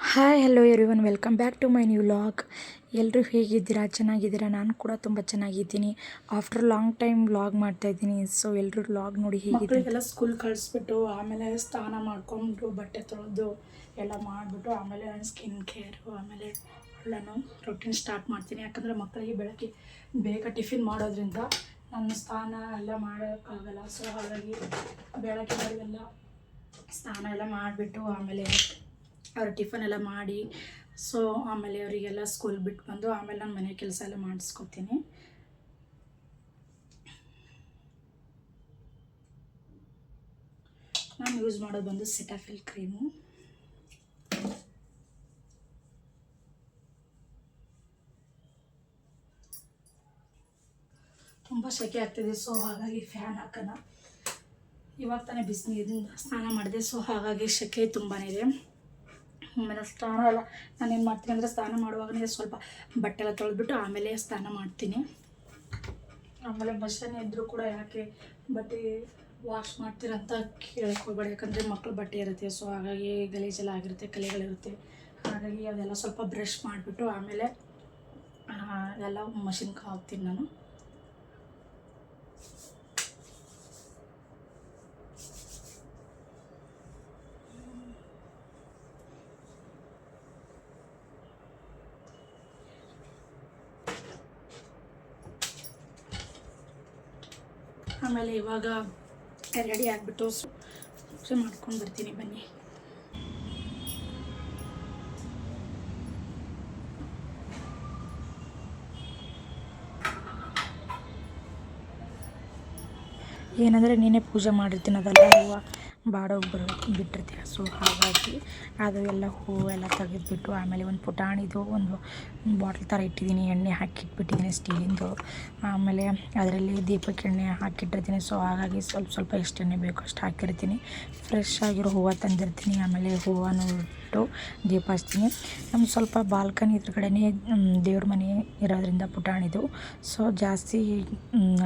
Hi hello everyone welcome back to my new vlog. ಎಲ್ಲರೂ ಹೇಗಿದ್ದೀರಾ? ಚೆನ್ನಾಗಿದ್ದೀರಾ? ನಾನು ಕೂಡ ತುಂಬ ಚೆನ್ನಾಗಿದ್ದೀನಿ. ಆಫ್ಟರ್ ಲಾಂಗ್ ಟೈಮ್ ವ್ಲಾಗ್ ಮಾಡ್ತಾಯಿದ್ದೀನಿ. ಸೊ ಎಲ್ಲರೂ ವ್ಲಾಗ್ ನೋಡಿ ಹೇಗಿದೆ. ಮಕ್ಕಳಿಗೆಲ್ಲ ಸ್ಕೂಲ್ ಕಳಿಸ್ಬಿಟ್ಟು ಆಮೇಲೆ ಸ್ನಾನ ಮಾಡಿಕೊಂಡು ಬಟ್ಟೆ ತೊಳೆದು ಎಲ್ಲ ಮಾಡಿಬಿಟ್ಟು ಆಮೇಲೆ ನಾನು ಸ್ಕಿನ್ ಕೇರು ಆಮೇಲೆ ಎಲ್ಲನೂ ರೊಟೀನ್ ಸ್ಟಾರ್ಟ್ ಮಾಡ್ತೀನಿ. ಯಾಕಂದರೆ ಮಕ್ಕಳಿಗೆ ಬೆಳಗ್ಗೆ ಬೇಗ ಟಿಫಿನ್ ಮಾಡೋದ್ರಿಂದ ನನ್ನ ಸ್ನಾನ ಎಲ್ಲ ಮಾಡೋಕ್ಕಾಗಲ್ಲ. ಸೊ ಹಾಗಾಗಿ ಬೆಳಗ್ಗೆ ಎಲ್ಲ ಸ್ನಾನ ಎಲ್ಲ ಮಾಡಿಬಿಟ್ಟು ಆಮೇಲೆ ಅವ್ರ ಟಿಫನ್ ಎಲ್ಲ ಮಾಡಿ ಸೊ ಆಮೇಲೆ ಅವರಿಗೆಲ್ಲ ಸ್ಕೂಲ್ ಬಿಟ್ಟು ಬಂದು ಆಮೇಲೆ ನಾನು ಮನೆ ಕೆಲಸ ಎಲ್ಲ ಮಾಡಿಸ್ಕೊತೀನಿ. ನಾನು ಯೂಸ್ ಮಾಡೋದು ಬಂದು ಸೆಟಾಫಿಲ್ ಕ್ರೀಮು. ತುಂಬ ಸೆಕೆ ಆಗ್ತಿದೆ. ಸೊ ಹಾಗಾಗಿ ಫ್ಯಾನ್ ಹಾಕೋಣ. ಇವಾಗ ತಾನೇ ಬಿಸಿನೀರಿಂದ ಸ್ನಾನ ಮಾಡಿದೆ. ಸೊ ಹಾಗಾಗಿ ಸೆಕೆ ತುಂಬಾ ಇದೆ. ಆಮೇಲೆ ಸ್ನಾನ ಎಲ್ಲ ನಾನೇನು ಮಾಡ್ತೀನಿ ಅಂದರೆ ಸ್ನಾನ ಮಾಡುವಾಗಲೇ ಸ್ವಲ್ಪ ಬಟ್ಟೆ ಎಲ್ಲ ತೊಳೆದ್ಬಿಟ್ಟು ಆಮೇಲೆ ಸ್ನಾನ ಮಾಡ್ತೀನಿ. ಆಮೇಲೆ ಬಸ್ಸನ್ನೇ ಇದ್ದರೂ ಕೂಡ ಯಾಕೆ ಬಟ್ಟೆ ವಾಶ್ ಮಾಡ್ತೀರಂತ ಕೇಳ್ಕೊಬೇಡಿ. ಯಾಕಂದರೆ ಮಕ್ಕಳು ಬಟ್ಟೆ ಇರುತ್ತೆ. ಸೊ ಹಾಗಾಗಿ ಗಲೀಜೆಲ್ಲ ಆಗಿರುತ್ತೆ, ಕಲೆಗಳಿರುತ್ತೆ. ಹಾಗಾಗಿ ಅದೆಲ್ಲ ಸ್ವಲ್ಪ ಬ್ರಷ್ ಮಾಡಿಬಿಟ್ಟು ಆಮೇಲೆ ಎಲ್ಲ ಮಷಿನ್ಗೆ ಹಾಕ್ತೀನಿ ನಾನು. ಆಮೇಲೆ ಇವಾಗ ರೆಡಿ ಆಗಿಬಿಟ್ಟು ಮಾಡ್ಕೊಂಡು ಬರ್ತೀನಿ. ಬನ್ನಿ. ಏನಂದರೆ ನೀನೇ ಪೂಜೆ ಮಾಡಿರ್ತೀನಿ, ಅದೆಲ್ಲ ಹೂವು ಬಾಡೋಗಿ ಬಿಟ್ಟಿರ್ತೀಯ. ಸೊ ಹಾಗಾಗಿ ಅದು ಎಲ್ಲ ಹೂವೆಲ್ಲ ತೆಗೆದುಬಿಟ್ಟು ಆಮೇಲೆ ಒಂದು ಪುಟಾಣಿದು ಒಂದು ಬಾಟ್ಲ್ ಥರ ಇಟ್ಟಿದ್ದೀನಿ. ಎಣ್ಣೆ ಹಾಕಿಟ್ಬಿಟ್ಟಿದ್ದೀನಿ ಸ್ಟೀಲಿಂದು. ಆಮೇಲೆ ಅದರಲ್ಲಿ ದೀಪಕ್ಕೆ ಎಣ್ಣೆ ಹಾಕಿಟ್ಟಿರ್ತೀನಿ. ಸೊ ಹಾಗಾಗಿ ಸ್ವಲ್ಪ ಸ್ವಲ್ಪ ಎಷ್ಟು ಎಣ್ಣೆ ಬೇಕೋ ಅಷ್ಟು ಹಾಕಿರ್ತೀನಿ. ಫ್ರೆಶ್ ಆಗಿರೋ ಹೂವು ತಂದಿರ್ತೀನಿ. ಆಮೇಲೆ ಹೂವನ್ನು ಇಟ್ಟು ದೀಪ ಹಚ್ತೀನಿ. ನಮ್ಗೆ ಸ್ವಲ್ಪ ಬಾಲ್ಕನಿ ಎದುರುಗಡೆನೇ ದೇವ್ರ ಮನೆ ಇರೋದ್ರಿಂದ ಪುಟಾಣಿದು. ಸೊ ಜಾಸ್ತಿ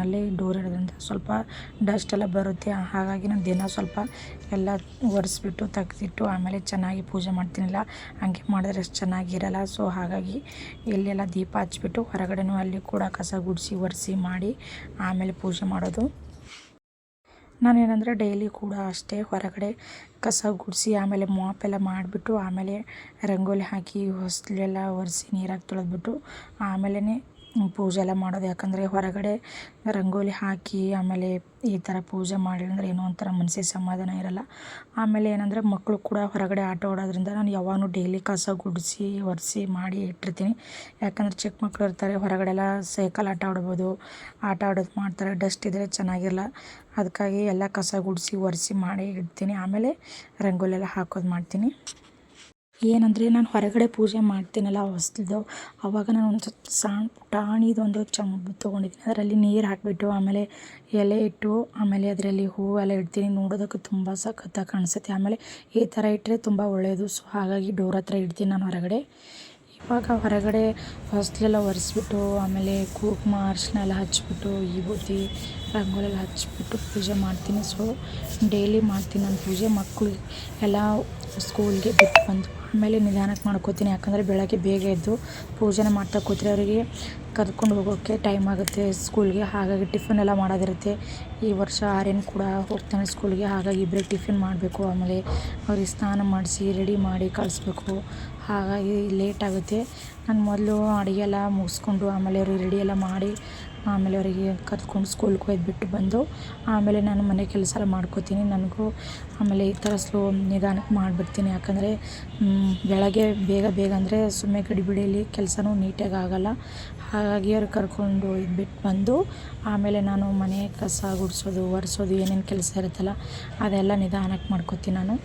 ಅಲ್ಲೇ ಡೋರ್ ಇರೋದ್ರಿಂದ ಸ್ವಲ್ಪ ಡಸ್ಟ್ ಎಲ್ಲ ಬರುತ್ತೆ. ಹಾಗಾಗಿ ನಾನು ದಿನ ಸ್ವಲ್ಪ ಎಲ್ಲ ಒರೆಸ್ಬಿಟ್ಟು ತೆಗೆದಿಟ್ಟು ಆಮೇಲೆ ಚೆನ್ನಾಗಿ ಪೂಜೆ ಮಾಡ್ತೀನಿಲ್ಲ, ಹಂಗೆ ಮಾಡಿದ್ರೆ ಅಷ್ಟು ಚೆನ್ನಾಗಿರಲ್ಲ. ಸೊ ಹಾಗಾಗಿ ಇಲ್ಲೆಲ್ಲ ದೀಪ ಹಚ್ಬಿಟ್ಟು ಹೊರಗಡೆನೂ ಅಲ್ಲಿ ಕೂಡ ಕಸ ಗುಡಿಸಿ ಒರೆಸಿ ಮಾಡಿ ಆಮೇಲೆ ಪೂಜೆ ಮಾಡೋದು. ನಾನೇನಂದರೆ ಡೈಲಿ ಕೂಡ ಅಷ್ಟೇ ಹೊರಗಡೆ ಕಸ ಗುಡಿಸಿ ಆಮೇಲೆ ಮಾಪೆಲ್ಲ ಮಾಡಿಬಿಟ್ಟು ಆಮೇಲೆ ರಂಗೋಲಿ ಹಾಕಿ ಹೊಸಲೆಲ್ಲ ಒರೆಸಿ ನೀರಾಗಿ ತೊಳೆದ್ಬಿಟ್ಟು ಆಮೇಲೆ ಪೂಜೆ ಎಲ್ಲ ಮಾಡೋದು. ಯಾಕಂದರೆ ಹೊರಗಡೆ ರಂಗೋಲಿ ಹಾಕಿ ಆಮೇಲೆ ಈ ಥರ ಪೂಜೆ ಮಾಡಿ ಅಂದರೆ ಏನೋ ಒಂಥರ ಮನಸ್ಸಿಗೆ ಸಮಾಧಾನ ಇರಲ್ಲ. ಆಮೇಲೆ ಏನಂದರೆ ಮಕ್ಕಳು ಕೂಡ ಹೊರಗಡೆ ಆಟ ಆಡೋದ್ರಿಂದ ನಾನು ಯಾವಾಗಲೂ ಡೈಲಿ ಕಸ ಗುಡಿಸಿ ಒರೆಸಿ ಮಾಡಿ ಇಟ್ಟಿರ್ತೀನಿ. ಯಾಕಂದರೆ ಚಿಕ್ಕ ಮಕ್ಕಳು ಇರ್ತಾರೆ, ಹೊರಗಡೆ ಎಲ್ಲ ಸೈಕಲ್ ಆಟ ಆಡ್ಬೋದು, ಆಟ ಆಡೋದು ಮಾಡ್ತಾರೆ, ಡಸ್ಟ್ ಇದ್ದರೆ ಚೆನ್ನಾಗಿರಲ್ಲ. ಅದಕ್ಕಾಗಿ ಎಲ್ಲ ಕಸ ಗುಡಿಸಿ ಒರೆಸಿ ಮಾಡಿ ಇಡ್ತೀನಿ. ಆಮೇಲೆ ರಂಗೋಲಿ ಎಲ್ಲ ಹಾಕೋದು ಮಾಡ್ತೀನಿ. ಏನಂದರೆ ನಾನು ಹೊರಗಡೆ ಪೂಜೆ ಮಾಡ್ತೀನಲ್ಲ ಹೊಸ್ದು, ಆವಾಗ ನಾನು ಒಂದು ಸಣ್ಣ ಪುಟಾಣಿದೊಂದು ಚಂಬು ತೊಗೊಂಡಿದ್ದೀನಿ. ಅದರಲ್ಲಿ ನೀರು ಹಾಕಿಬಿಟ್ಟು ಆಮೇಲೆ ಎಲೆ ಇಟ್ಟು ಆಮೇಲೆ ಅದರಲ್ಲಿ ಹೂವೆಲ್ಲ ಇಡ್ತೀನಿ. ನೋಡೋದಕ್ಕೆ ತುಂಬ ಸಖತ್ತಾಗಿ ಕಾಣಿಸುತ್ತೆ. ಆಮೇಲೆ ಈ ಥರ ಇಟ್ಟರೆ ತುಂಬ ಒಳ್ಳೆಯದು. ಸೊ ಹಾಗಾಗಿ ಡೋರ್ ಹತ್ರ ಇಡ್ತೀನಿ ನಾನು ಹೊರಗಡೆ. ಇವಾಗ ಹೊರಗಡೆ ಹೊಸ್ಲೆಲ್ಲ ಒರೆಸ್ಬಿಟ್ಟು ಆಮೇಲೆ ಕುಂಕುಮ ಅರಿಶಿನ ಎಲ್ಲ ಹಚ್ಬಿಟ್ಟು ವಿಭೂತಿ ರಂಗೋಲೆಲ್ಲ ಹಚ್ಬಿಟ್ಟು ಪೂಜೆ ಮಾಡ್ತೀನಿ. ಸೊ ಡೈಲಿ ಮಾಡ್ತೀನಿ ನಾನು ಪೂಜೆ. ಮಕ್ಕಳು ಎಲ್ಲ ಸ್ಕೂಲ್ಗೆ ಬಿಟ್ಟು ಬಂದು ಆಮೇಲೆ ನಿಧಾನಕ್ಕೆ ಮಾಡ್ಕೋತೀನಿ. ಯಾಕಂದರೆ ಬೆಳಗ್ಗೆ ಬೇಗ ಎದ್ದು ಪೂಜೆನ ಮಾಡ್ತಾ ಕೂತ್ರೆ ಅವರಿಗೆ ಕರ್ಕೊಂಡು ಹೋಗೋಕ್ಕೆ ಟೈಮ್ ಆಗುತ್ತೆ ಸ್ಕೂಲ್ಗೆ. ಹಾಗಾಗಿ ಟಿಫಿನ್ ಎಲ್ಲ ಮಾಡೋದಿರುತ್ತೆ. ಈ ವರ್ಷ ಆರ್ಯನ್ ಕೂಡ ಹೋಗ್ತಾನೆ ಸ್ಕೂಲ್ಗೆ. ಹಾಗಾಗಿ ಇಬ್ಬರಿಗೆ ಟಿಫಿನ್ ಮಾಡಬೇಕು. ಆಮೇಲೆ ಅವ್ರಿಗೆ ಸ್ನಾನ ಮಾಡಿಸಿ ರೆಡಿ ಮಾಡಿ ಕಳಿಸ್ಬೇಕು. ಹಾಗಾಗಿ ಲೇಟ್ ಆಗುತ್ತೆ. ನಾನು ಮೊದಲು ಅಡುಗೆ ಎಲ್ಲ ಮುಗಿಸ್ಕೊಂಡು ಆಮೇಲೆ ಅವ್ರಿಗೆ ರೆಡಿ ಎಲ್ಲ ಮಾಡಿ ಆಮೇಲೆ ಅವರಿಗೆ ಕರ್ಕೊಂಡು ಸ್ಕೂಲ್ಗೆ ಒಯ್ದುಬಿಟ್ಟು ಬಂದು ಆಮೇಲೆ ನಾನು ಮನೆ ಕೆಲಸ ಎಲ್ಲ ಮಾಡ್ಕೋತೀನಿ. ನನಗೂ ಆಮೇಲೆ ಈ ಥರ ನಿಧಾನಕ್ಕೆ ಮಾಡಿಬಿಡ್ತೀನಿ. ಯಾಕಂದರೆ ಬೆಳಗ್ಗೆ ಬೇಗ ಅಂದರೆ ಸುಮ್ಮನೆ ಗಡಿಬಿಡಿಯಲ್ಲಿ ಕೆಲಸನೂ ನೀಟಾಗಿ ಆಗೋಲ್ಲ. ಹಾಗಾಗಿ ಅವ್ರು ಕರ್ಕೊಂಡು ಒಯ್ದುಬಿಟ್ಟು ಬಂದು ಆಮೇಲೆ ನಾನು ಮನೆ ಕಸ ಗುಡಿಸೋದು ಒರೆಸೋದು ಏನೇನು ಕೆಲಸ ಇರುತ್ತಲ್ಲ ಅದೆಲ್ಲ ನಿಧಾನಕ್ಕೆ ಮಾಡ್ಕೋತೀನಿ ನಾನು.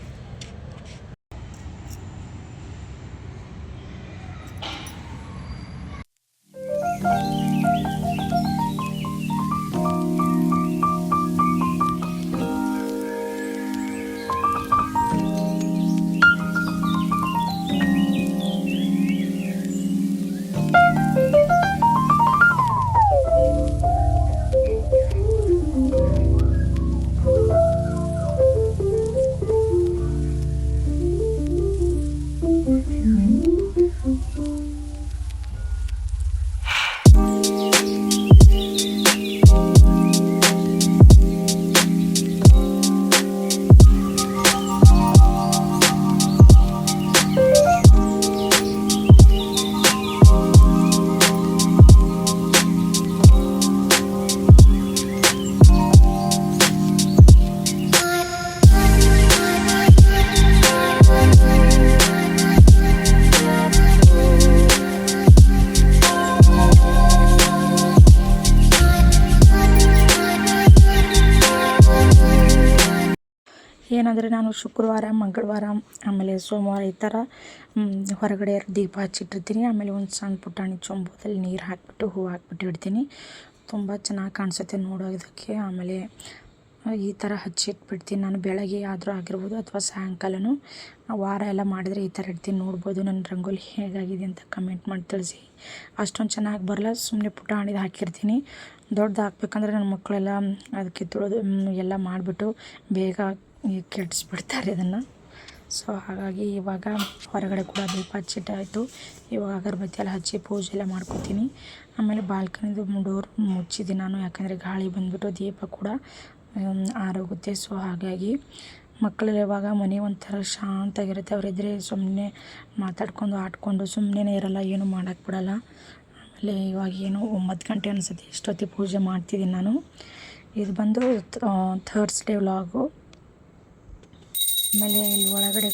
ಏನಂದರೆ ನಾನು ಶುಕ್ರವಾರ, ಮಂಗಳವಾರ, ಆಮೇಲೆ ಸೋಮವಾರ ಈ ಥರ ಹೊರಗಡೆ ದೀಪ ಹಚ್ಚಿಟ್ಟಿರ್ತೀನಿ. ಆಮೇಲೆ ಒಂದು ಸಣ್ಣ ಪುಟಾಣಿ ಚೊಂಬುದಲ್ಲಿ ನೀರು ಹಾಕಿಬಿಟ್ಟು ಹೂವು ಹಾಕ್ಬಿಟ್ಟು ಇಡ್ತೀನಿ. ತುಂಬ ಚೆನ್ನಾಗಿ ಕಾಣಿಸುತ್ತೆ ನೋಡೋದಕ್ಕೆ. ಆಮೇಲೆ ಈ ಥರ ಹಚ್ಚಿಟ್ಬಿಡ್ತೀನಿ ನಾನು. ಬೆಳಗ್ಗೆ ಆದರೂ ಆಗಿರ್ಬೋದು ಅಥವಾ ಸಾಯಂಕಾಲನೂ ವಾರ ಎಲ್ಲ ಮಾಡಿದರೆ ಈ ಥರ ಇಡ್ತೀನಿ. ನೋಡ್ಬೋದು ನನ್ನ ರಂಗೋಲಿ ಹೇಗಾಗಿದೆ ಅಂತ ಕಮೆಂಟ್ ಮಾಡಿ ತಿಳಿಸಿ. ಅಷ್ಟೊಂದು ಚೆನ್ನಾಗಿ ಬರಲ್ಲ, ಸುಮ್ಮನೆ ಪುಟಾಣಿದು ಹಾಕಿರ್ತೀನಿ. ದೊಡ್ಡದು ಹಾಕ್ಬೇಕಂದ್ರೆ ನನ್ನ ಮಕ್ಕಳೆಲ್ಲ ಅದಕ್ಕೆ ತುಳಿದು ಎಲ್ಲ ಮಾಡಿಬಿಟ್ಟು ಬೇಗ ಕೆಡಿಸ್ಬಿಡ್ತಾರೆ ಅದನ್ನು. ಸೊ ಹಾಗಾಗಿ ಇವಾಗ ಹೊರಗಡೆ ಕೂಡ ದೀಪ ಹಚ್ಚಿಟ್ಟಾಯಿತು. ಇವಾಗ ಅಗರಬತ್ತಿ ಎಲ್ಲ ಹಚ್ಚಿ ಪೂಜೆ ಎಲ್ಲ ಮಾಡ್ಕೊತೀನಿ. ಆಮೇಲೆ ಬಾಲ್ಕನಿದು ಡೋರ್ ಮುಚ್ಚಿದ್ದೀನಿ ನಾನು, ಯಾಕಂದರೆ ಗಾಳಿ ಬಂದುಬಿಟ್ಟು ದೀಪ ಕೂಡ ಆರೋಗುತ್ತೆ. ಸೊ ಹಾಗಾಗಿ ಮಕ್ಕಳೆಲ್ಲ ಇವಾಗ ಮನೆ ಒಂಥರ ಶಾಂತಾಗಿರುತ್ತೆ. ಅವರಿದ್ದರೆ ಸುಮ್ಮನೆ ಮಾತಾಡ್ಕೊಂಡು ಆಡ್ಕೊಂಡು ಸುಮ್ಮನೆ ಇರಲ್ಲ, ಏನು ಮಾಡೋಕ್ಕೆ ಬಿಡಲ್ಲ. ಆಮೇಲೆ ಇವಾಗ ಏನು 9 ಗಂಟೆ ಅನಿಸುತ್ತೆ, ಎಷ್ಟೊತ್ತಿಗೆ ಪೂಜೆ ಮಾಡ್ತಿದ್ದೀನಿ ನಾನು. ಇದು ಬಂದು ಥರ್ಸ್ಡೇ ವ್ಲಾಗು. ಆಮೇಲೆ ಇಲ್ಲಿ ಒಳಗಡೆ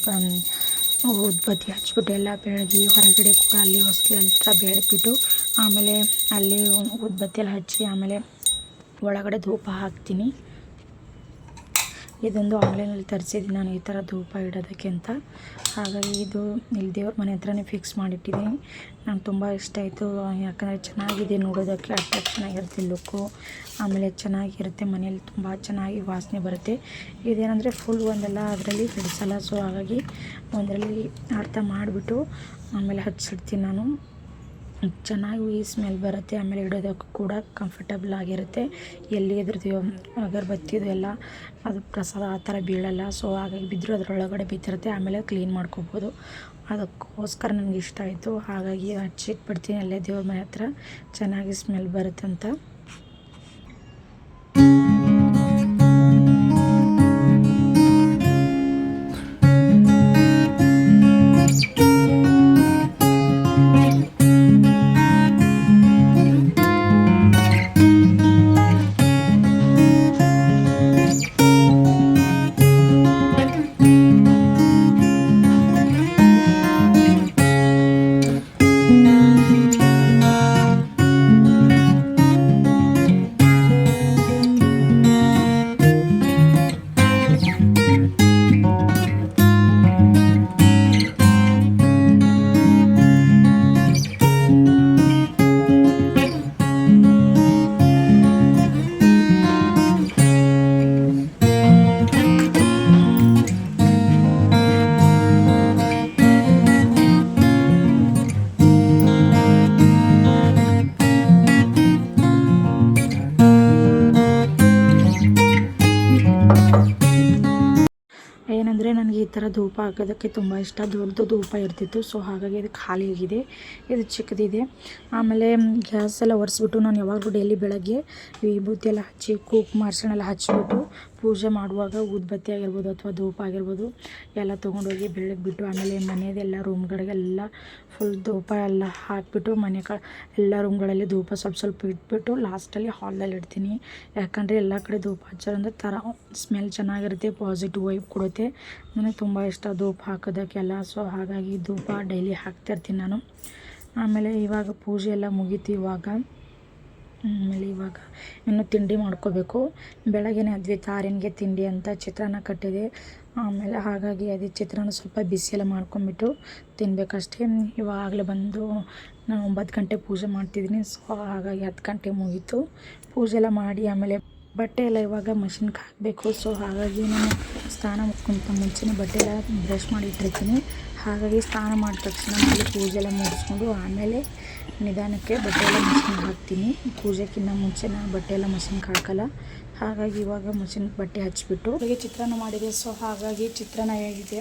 ಉದ್ಬತ್ತಿ ಹಚ್ಬಿಟ್ಟು ಎಲ್ಲ ಬೆಳಗ್ಗೆ ಹೊರಗಡೆ ಕೂಡ ಅಲ್ಲಿ ಹೊಸ್ಲು ಹತ್ರ ಬೆಳಗ್ಬಿಟ್ಟು ಆಮೇಲೆ ಅಲ್ಲಿ ಉದ್ಬತ್ತಿ ಎಲ್ಲ ಹಚ್ಚಿ ಆಮೇಲೆ ಒಳಗಡೆ ಧೂಪ ಹಾಕ್ತೀನಿ. ಇದೊಂದು ಆನ್ಲೈನಲ್ಲಿ ತರಿಸಿದ್ದೀನಿ ನಾನು ಈ ಥರ ಧೂಪ ಇಡೋದಕ್ಕೆ ಅಂತ. ಹಾಗಾಗಿ ಇದು ಇಲ್ಲಿ ದೇವ್ರ ಮನೆ ಹತ್ರನೇ ಫಿಕ್ಸ್ ಮಾಡಿಟ್ಟಿದ್ದೀನಿ. ನಂಗೆ ತುಂಬ ಇಷ್ಟ ಆಯಿತು, ಯಾಕಂದರೆ ಚೆನ್ನಾಗಿದೆ ನೋಡೋದಕ್ಕೆ, ಅಟ್ರಾಕ್ಷನ್ ಆಗಿರುತ್ತೆ ಲುಕ್ಕು. ಆಮೇಲೆ ಚೆನ್ನಾಗಿರುತ್ತೆ, ಮನೇಲಿ ತುಂಬ ಚೆನ್ನಾಗಿ ವಾಸನೆ ಬರುತ್ತೆ. ಇದೇನೆಂದರೆ ಫುಲ್ ಒಂದೆಲ್ಲ ಅದರಲ್ಲಿ ಹಿಡಿಸಲ್ಲ. ಸೊ ಹಾಗಾಗಿ ಒಂದರಲ್ಲಿ ಅರ್ಥ ಮಾಡಿಬಿಟ್ಟು ಆಮೇಲೆ ಹಚ್ಚಿಡ್ತೀನಿ ನಾನು. ಚೆನ್ನಾಗಿ ಸ್ಮೆಲ್ ಬರುತ್ತೆ. ಆಮೇಲೆ ಇಡೋದಕ್ಕೂ ಕೂಡ ಕಂಫರ್ಟಬಲ್ ಆಗಿರುತ್ತೆ. ಎಲ್ಲಿ ಇದ್ರದ್ದು ಅಗರಬತ್ತಿದು ಎಲ್ಲ ಅದು ಪ್ರಸಾದ ಆ ಥರ ಬೀಳಲ್ಲ. ಸೊ ಹಾಗಾಗಿ ಬಿದ್ದರೂ ಅದರೊಳಗಡೆ ಬಿದ್ದಿರುತ್ತೆ. ಆಮೇಲೆ ಕ್ಲೀನ್ ಮಾಡ್ಕೋಬೋದು. ಅದಕ್ಕೋಸ್ಕರ ನನಗೆ ಇಷ್ಟ ಆಯಿತು. ಹಾಗಾಗಿ ಹಚ್ಚಿಟ್ಬಿಡ್ತೀನಿ ಅಲ್ಲೇ ದೇವ್ರ ಮನೆ ಹತ್ರ, ಚೆನ್ನಾಗಿ ಸ್ಮೆಲ್ ಬರುತ್ತೆ ಅಂತ. ಏನಂದರೆ ನನಗೆ ಈ ಥರ ಧೂಪ ಹಾಕೋದಕ್ಕೆ ತುಂಬ ಇಷ್ಟ. ದೊಡ್ಡದು ಧೂಪ ಇರ್ತಿತ್ತು. ಸೊ ಹಾಗಾಗಿ ಇದು ಖಾಲಿ ಆಗಿದೆ, ಇದು ಚಿಕ್ಕದಿದೆ. ಆಮೇಲೆ ಗ್ಯಾಸ್ ಎಲ್ಲ ಒರೆಸ್ಬಿಟ್ಟು ನಾನು ಯಾವಾಗಲೂ ಡೈಲಿ ಬೆಳಗ್ಗೆ ವಿಭೂತಿ ಎಲ್ಲ ಹಚ್ಚಿ ಕುಂಕುಮ ಅರಿಶಿಣ ಎಲ್ಲ ಹಚ್ಚಿಬಿಟ್ಟು ಪೂಜೆ ಮಾಡುವಾಗ ಉದ್ಬತ್ತಿ ಆಗಿರ್ಬೋದು ಅಥವಾ ಧೂಪ ಆಗಿರ್ಬೋದು ಎಲ್ಲ ತೊಗೊಂಡೋಗಿ ಬೆಳಗ್ಬಿಟ್ಟು ಆಮೇಲೆ ಮನೆಯದೆಲ್ಲ ರೂಮ್ಗಳಿಗೆಲ್ಲ ಫುಲ್ ಧೂಪ ಎಲ್ಲ ಹಾಕಿಬಿಟ್ಟು ಎಲ್ಲ ರೂಮ್ಗಳಲ್ಲಿ ಧೂಪ ಸ್ವಲ್ಪ ಸ್ವಲ್ಪ ಇಟ್ಬಿಟ್ಟು ಲಾಸ್ಟಲ್ಲಿ ಹಾಲಲ್ಲಿ ಇಡ್ತೀನಿ. ಯಾಕಂದರೆ ಎಲ್ಲ ಕಡೆ ಧೂಪ ಹಚ್ಚೋದಂದ್ರೆ ಥರ ಸ್ಮೆಲ್ ಚೆನ್ನಾಗಿರುತ್ತೆ, ಪಾಸಿಟಿವ್ ವೈಬ್ ಕೊಡುತ್ತೆ. ನನಗೆ ತುಂಬ ಇಷ್ಟ ಧೂಪ ಹಾಕೋದಕ್ಕೆಲ್ಲ. ಸೊ ಹಾಗಾಗಿ ಧೂಪ ಡೈಲಿ ಹಾಕ್ತಾಯಿರ್ತೀನಿ ನಾನು. ಆಮೇಲೆ ಇವಾಗ ಪೂಜೆ ಎಲ್ಲ ಮುಗೀತು. ಆಮೇಲೆ ಇವಾಗ ಇನ್ನು ತಿಂಡಿ ಮಾಡ್ಕೋಬೇಕು. ಬೆಳಗ್ಗೆನೇ ಅದ್ವಿ ತಾರಿನಿಗೆ ತಿಂಡಿ ಅಂತ ಚಿತ್ರಾನ್ನ ಕಟ್ಟಿದೆ. ಆಮೇಲೆ ಹಾಗಾಗಿ ಅದೇ ಚಿತ್ರಾನ್ನ ಸ್ವಲ್ಪ ಬಿಸಿ ಎಲ್ಲ ಮಾಡ್ಕೊಂಬಿಟ್ಟು ತಿನ್ನಬೇಕಷ್ಟೇ. ಇವಾಗಲೇ ಬಂದು ನಾನು 9 ಗಂಟೆ ಪೂಜೆ ಮಾಡ್ತಿದ್ದೀನಿ. ಸೊ ಹಾಗಾಗಿ 10 ಗಂಟೆ ಮುಗೀತು ಪೂಜೆ ಎಲ್ಲ ಮಾಡಿ. ಆಮೇಲೆ ಬಟ್ಟೆ ಎಲ್ಲ ಇವಾಗ ಮಷಿನ್ಗೆ ಹಾಕಬೇಕು. ಸೊ ಹಾಗಾಗಿ ನಾನು ಸ್ನಾನ ಮಾಡ್ಕೊಂತ ಮುಂಚೆನೇ ಬಟ್ಟೆ ಎಲ್ಲ ಬ್ರಷ್ ಮಾಡಿ ಇಟ್ಟಿರ್ತೀನಿ. ಹಾಗಾಗಿ ಸ್ನಾನ ಮಾಡಿದ ತಕ್ಷಣ ಅಲ್ಲಿ ಪೂಜೆ ಎಲ್ಲ ಮುಗಿಸ್ಕೊಂಡು ಆಮೇಲೆ ನಿಧಾನಕ್ಕೆ ಬಟ್ಟೆ ಎಲ್ಲ ಮಷಿನ್ಗೆ ಹಾಕ್ತೀನಿ. ಪೂಜೆಗಿಂತ ಮುಂಚೆ ನಾನು ಬಟ್ಟೆ ಎಲ್ಲ ಮಷಿನ್ಗೆ ಹಾಕಲ್ಲ. ಹಾಗಾಗಿ ಇವಾಗ ಮಷಿನ್ಗೆ ಬಟ್ಟೆ ಹಚ್ಚಿಬಿಟ್ಟು ಹಾಗೆ ಚಿತ್ರಾನ್ನ ಮಾಡಿದೆ. ಸೊ ಹಾಗಾಗಿ ಚಿತ್ರಾನ್ನ ಹೇಗಿದೆ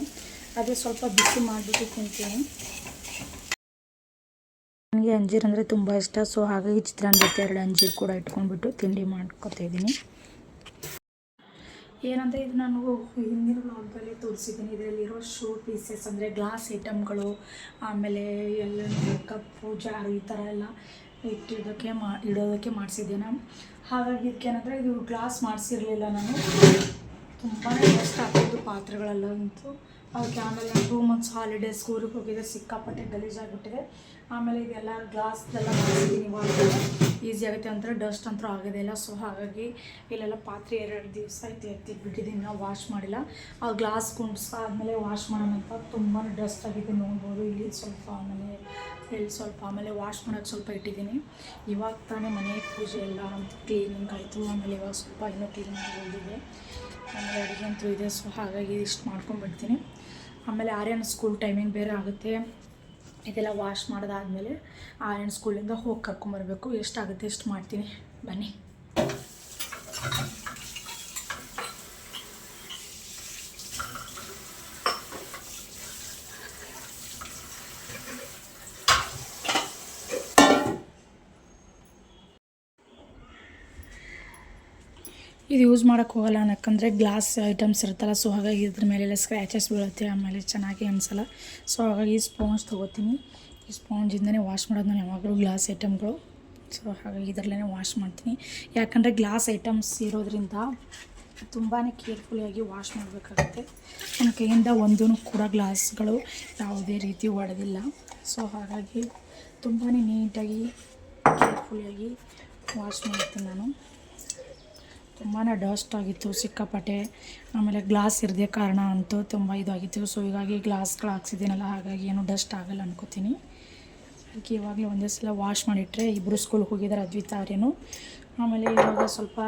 ಅದೇ ಸ್ವಲ್ಪ ಬಿಸಿ ಮಾಡಿಬಿಟ್ಟು ತಿಂತೀನಿ. ನನಗೆ ಅಂಜೀರು ಅಂದರೆ ತುಂಬ ಇಷ್ಟ. ಸೊ ಹಾಗಾಗಿ ಚಿತ್ರಾನ್ನ ಜೊತೆ 2 ಅಂಜೀರು ಕೂಡ ಇಟ್ಕೊಂಡ್ಬಿಟ್ಟು ತಿಂಡಿ ಮಾಡ್ಕೊತಾಯಿದ್ದೀನಿ. ಏನಂದರೆ ಇದು ನಾನು ಹಿಂದಿನ ವ್ಲಾಗಲ್ಲಿ ತೋರಿಸಿದ್ದೀನಿ. ಇದರಲ್ಲಿರೋ ಶೋ ಪೀಸಸ್ ಅಂದರೆ ಗ್ಲಾಸ್ ಐಟಮ್ಗಳು, ಆಮೇಲೆ ಎಲ್ಲ ಕಪ್ಪು ಜಾರು ಈ ಥರ ಎಲ್ಲ ಇಡೋದಕ್ಕೆ ಮಾಡಿಸಿದ್ದೇನೆ. ಹಾಗಾಗಿ ಇದಕ್ಕೇನಂದರೆ ಇದು ಗ್ಲಾಸ್ ಮಾಡಿಸಿರಲಿಲ್ಲ ನಾನು. ತುಂಬಾ ವೇಸ್ಟ್ ಆಗ್ತಿದ್ದು ಪಾತ್ರೆಗಳೆಲ್ಲ ಅಂತೂ. ಅದಕ್ಕೆ ಆಮೇಲೆ 2 months ಹಾಲಿಡೇಸ್ ಊರಿಗೆ ಹೋಗಿದೆ, ಸಿಕ್ಕಾಪಟ್ಟೆ ಗಲೀಜಾಗಿಬಿಟ್ಟಿದೆ. ಆಮೇಲೆ ಇದೆಲ್ಲ ಗ್ಲಾಸ್ದೆಲ್ಲ ಮಾಡಿದ್ದೀನಿ, ಈಸಿ ಆಗುತ್ತೆ ಅಂತ ಡಸ್ಟ್ ಅಂತೂ ಆಗೋದೇ ಇಲ್ಲ. ಸೊ ಹಾಗಾಗಿ ಇಲ್ಲೆಲ್ಲ ಪಾತ್ರೆ 2 ದಿವಸ ಆಯ್ತು ಎತ್ತಿಟ್ಬಿಟ್ಟಿದ್ದೀನಿ, ನಾವು ವಾಶ್ ಮಾಡಿಲ್ಲ. ಆ ಗ್ಲಾಸ್ ಕುಂಡ್ಸ ಆದಮೇಲೆ ವಾಶ್ ಮಾಡೋಣ ಅಂತ ತುಂಬಾ ಡಸ್ಟ್ ಆಗಿದೆ ನೋಡ್ಬೋದು. ಇಲ್ಲಿ ಸ್ವಲ್ಪ ಆಮೇಲೆ ವಾಶ್ ಮಾಡೋಕ್ಕೆ ಸ್ವಲ್ಪ ಇಟ್ಟಿದ್ದೀನಿ. ಇವಾಗ ತಾನೇ ಮನೆ ಪೂಜೆ ಎಲ್ಲ ಕ್ಲೀನಿಂಗ್ ಆಯಿತು. ಆಮೇಲೆ ಇವಾಗ ಸ್ವಲ್ಪ ಇನ್ನೂ ಕ್ಲೀನಿಂಗ್ ಹೋಗಿದೆ. ಆಮೇಲೆ ಅಡುಗೆ ಅಂತೂ ಇದೆ. ಸೊ ಹಾಗಾಗಿ ಇಷ್ಟು ಮಾಡ್ಕೊಂಡ್ಬಿಡ್ತೀನಿ. ಆಮೇಲೆ ಆರ್ಯನ್ ಸ್ಕೂಲ್ ಟೈಮಿಂಗ್ ಬೇರೆ ಆಗುತ್ತೆ. ಇದೆಲ್ಲ ವಾಶ್ ಮಾಡೋದಾದಮೇಲೆ ಆರ್ಯನ್ ಸ್ಕೂಲಿಂದ ಹೋಗಿ ಕರ್ಕೊಂಬರ್ಬೇಕು. ಎಷ್ಟಾಗುತ್ತೆ ಎಷ್ಟು ಮಾಡ್ತೀನಿ ಬನ್ನಿ. ಇದು ಯೂಸ್ ಮಾಡೋಕ್ಕೆ ಹೋಗಲ್ಲ, ಯಾಕಂದರೆ ಗ್ಲಾಸ್ ಐಟಮ್ಸ್ ಇರುತ್ತಲ್ಲ. ಸೊ ಹಾಗಾಗಿ ಇದ್ರ ಮೇಲೆಲ್ಲ ಸ್ಕ್ರ್ಯಾಚಸ್ ಬೀಳುತ್ತೆ, ಆಮೇಲೆ ಚೆನ್ನಾಗಿ ಅನಿಸಲ್ಲ. ಸೊ ಹಾಗಾಗಿ ಸ್ಪಾಂಜ್ ತೊಗೋತೀನಿ. ಈ ಸ್ಪಾಂಜಿಂದನೇ ವಾಶ್ ಮಾಡೋದು ನಾನು ಯಾವಾಗಲೂ ಗ್ಲಾಸ್ ಐಟಮ್ಗಳು. ಸೊ ಹಾಗಾಗಿ ಇದರಲ್ಲೇ ವಾಶ್ ಮಾಡ್ತೀನಿ. ಯಾಕಂದರೆ ಗ್ಲಾಸ್ ಐಟಮ್ಸ್ ಇರೋದ್ರಿಂದ ತುಂಬಾ ಕೇರ್ಫುಲ್ಲಿಯಾಗಿ ವಾಶ್ ಮಾಡಬೇಕಾಗುತ್ತೆ. ನನ್ನ ಕೈಯಿಂದ ಒಂದೂ ಕೂಡ ಗ್ಲಾಸ್ಗಳು ಯಾವುದೇ ರೀತಿ ಒಡೆದಿಲ್ಲ. ಸೊ ಹಾಗಾಗಿ ತುಂಬಾ ನೀಟಾಗಿ ಕೇರ್ಫುಲ್ಲಿಯಾಗಿ ವಾಶ್ ಮಾಡ್ತೀನಿ ನಾನು. ತುಂಬಾ ಡಸ್ಟ್ ಆಗಿತ್ತು ಸಿಕ್ಕಾಪಟ್ಟೆ. ಆಮೇಲೆ ಗ್ಲಾಸ್ ಇರದೆ ಕಾರಣ ಅಂತೂ ತುಂಬ ಇದಾಗಿತ್ತು. ಸೊ ಹೀಗಾಗಿ ಗ್ಲಾಸ್ಗಳು ಹಾಕ್ಸಿದ್ದೀನಲ್ಲ, ಹಾಗಾಗಿ ಏನೂ ಡಸ್ಟ್ ಆಗಲ್ಲ ಅನ್ಕೋತೀನಿ. ಅದಕ್ಕೆ ಇವಾಗಲೇ ಒಂದೇ ಸಲ ವಾಶ್ ಮಾಡಿಟ್ರೆ ಇಬ್ಬರು ಸ್ಕೂಲ್ಗೆ ಹೋಗಿದ್ದಾರೆ, ಅದ್ವಿತಾ ಆರ್ಯನು. ಆಮೇಲೆ ಇವಾಗ ಸ್ವಲ್ಪ